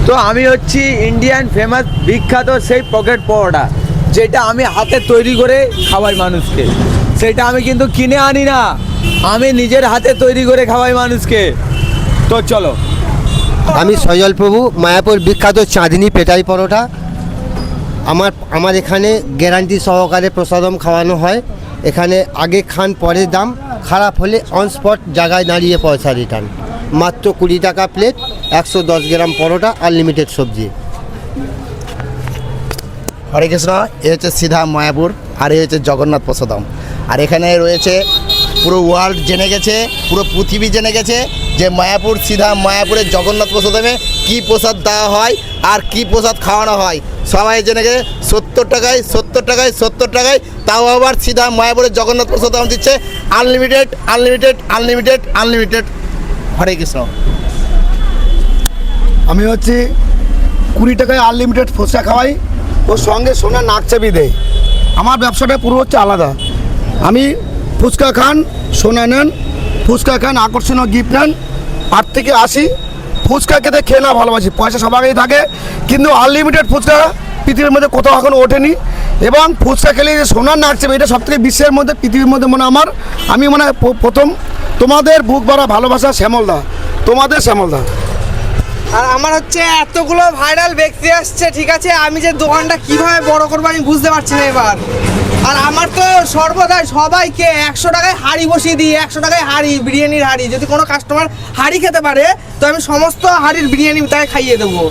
তো আমি হচ্ছি ইন্ডিয়ান ফেমাস বিখ্যাত সেই পকেট পরোটা, যেটা আমি হাতে তৈরি করে খাওয়াই মানুষকে। সেটা আমি কিন্তু কিনে আনি না, আমি নিজের হাতে তৈরি করে খাওয়াই মানুষকে। তো চলো। আমি সজল প্রভু, মায়াপুর বিখ্যাত চাঁদনি পেটাই পরোটা। আমার এখানে গ্যারান্টি সহকারে প্রসাদম খাওয়ানো হয়। এখানে আগে খান পরে দাম, খারাপ হলে অন স্পট জায়গায় দাঁড়িয়ে পয়সা রিটার্ন। মাত্র 20 টাকা প্লেট, 110 গ্রাম পরোটা, আনলিমিটেড সবজি। হরে কৃষ্ণ। এ হচ্ছে সিধা মায়াপুর, আর এ হচ্ছে জগন্নাথ প্রসাদম। আর এখানে রয়েছে পুরো ওয়ার্ল্ড জেনে গেছে, পুরো পৃথিবী জেনে গেছে যে মায়াপুর সিধা মায়াপুরের জগন্নাথ প্রসাদমে কী প্রসাদ দেওয়া হয় আর কি প্রসাদ খাওয়ানো হয়। সবাই জেনে গেছে 70 টাকায় 70 টাকায় 70 টাকায়, তাও আবার সিধা মায়াপুরের জগন্নাথ প্রসাদম দিচ্ছে আনলিমিটেড আনলিমিটেড আনলিমিটেড আনলিমিটেড। হরে কৃষ্ণ। আমি হচ্ছে 20 টাকায় আনলিমিটেড ফুচকা খাওয়াই, ওর সঙ্গে সোনার নাকচাবি দেয়। আমার ব্যবসাটা পুরো হচ্ছে আলাদা। আমি ফুচকা খান, সোনা নেন, ফুচকা খান, আকর্ষণীয় গিফট নেন। 8 থেকে 80 ফুচকা খেতে খেয়ে না ভালোবাসি, পয়সা সবাই থাকে, কিন্তু আনলিমিটেড ফুচকা পৃথিবীর মধ্যে কোথাও এখনো ওঠেনি। এবং ফুচকা খেলে যে সোনার নাকচাবি, এটা সবথেকে বিশ্বের মধ্যে, পৃথিবীর মধ্যে মনে আমি মনে হয় প্রথম। তোমাদের বুক ভরা ভালোবাসা শ্যামলদা, তোমাদের শ্যামলদা। আর আমার হচ্ছে এতগুলো ভাইরাল ব্যক্তি আসছে, ঠিক আছে, আমি যে দোকানটা কিভাবে বড় করবো আমি বুঝতে পারছি না এবার। আর আমার তো সর্বদাই সবাইকে 100 টাকায় হাঁড়ি বসিয়ে দিই, 100 টাকায় হাঁড়ি, বিরিয়ানির হাঁড়ি। যদি কোনো কাস্টমার হাঁড়ি খেতে পারে তো আমি সমস্ত হাঁড়ির বিরিয়ানি তাকে খাইয়ে দেবো।